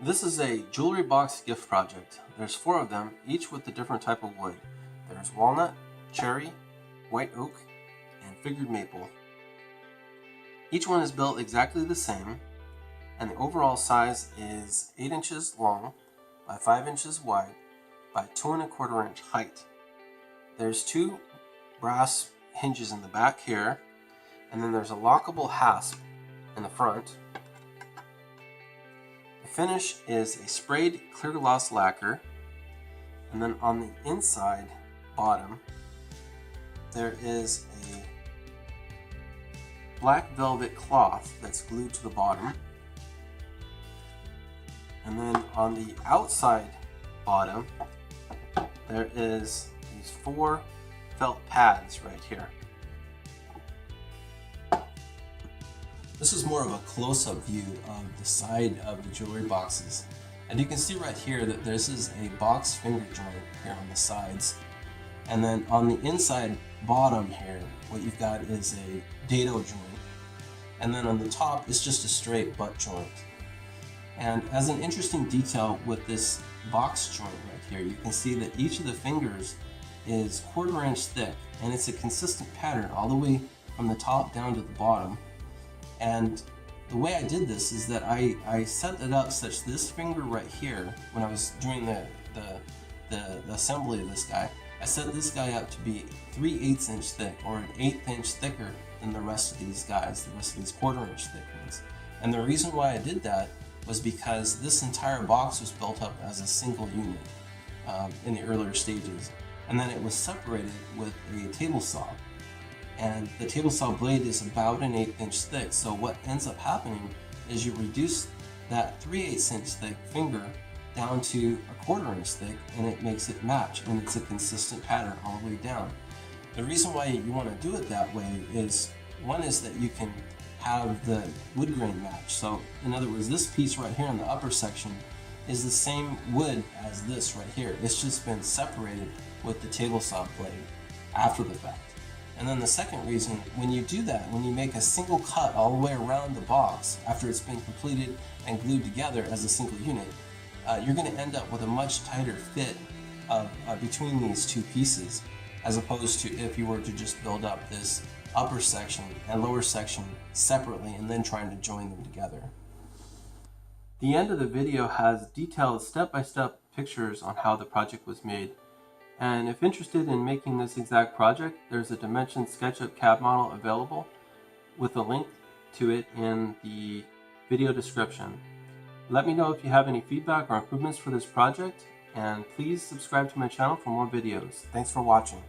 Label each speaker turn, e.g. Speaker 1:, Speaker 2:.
Speaker 1: This is a jewelry box gift project. There's 4 of them, each with a different type of wood. There's walnut, cherry, white oak, and figured maple. Each one is built exactly the same, and the overall size is 8 inches long by 5 inches wide by 2 1/4 inch height. There's 2 brass hinges in the back here, and then there's a lockable hasp in the front. The finish is a sprayed clear gloss lacquer, and then on the inside bottom there is a black velvet cloth that's glued to the bottom, and then on the outside bottom there is these 4 felt pads right here. This is more of a close-up view of the side of the jewelry boxes. And you can see right here that this is a box finger joint here on the sides. And then on the inside bottom here, what you've got is a dado joint. And then on the top, it's just a straight butt joint. And as an interesting detail with this box joint right here, you can see that each of the fingers is 1/4 inch thick, and it's a consistent pattern all the way from the top down to the bottom. And the way I did this is that I set it up such this finger right here, when I was doing the assembly of this guy, I set this guy up to be 3/8 inch thick, or an 1/8 inch thicker than the rest of these guys, the rest of these 1/4 inch thick ones. And the reason why I did that was because this entire box was built up as a single unit in the earlier stages. And then it was separated with a table saw. And the table saw blade is about an 1/8 inch thick, so what ends up happening is you reduce that 3/8 inch thick finger down to a 1/4 inch thick, and it makes it match, and it's a consistent pattern all the way down. The reason why you want to do it that way is, one is that you can have the wood grain match. So in other words, this piece right here in the upper section is the same wood as this right here. It's just been separated with the table saw blade after the fact. And then the second reason, when you do that, when you make a single cut all the way around the box after it's been completed and glued together as a single unit, you're going to end up with a much tighter fit between these 2 pieces, as opposed to if you were to just build up this upper section and lower section separately and then trying to join them together. The end of the video has detailed step-by-step pictures on how the project was made. And if interested in making this exact project, there's a dimension SketchUp CAD model available with a link to it in the video description. Let me know if you have any feedback or improvements for this project, and please subscribe to my channel for more videos. Thanks for watching.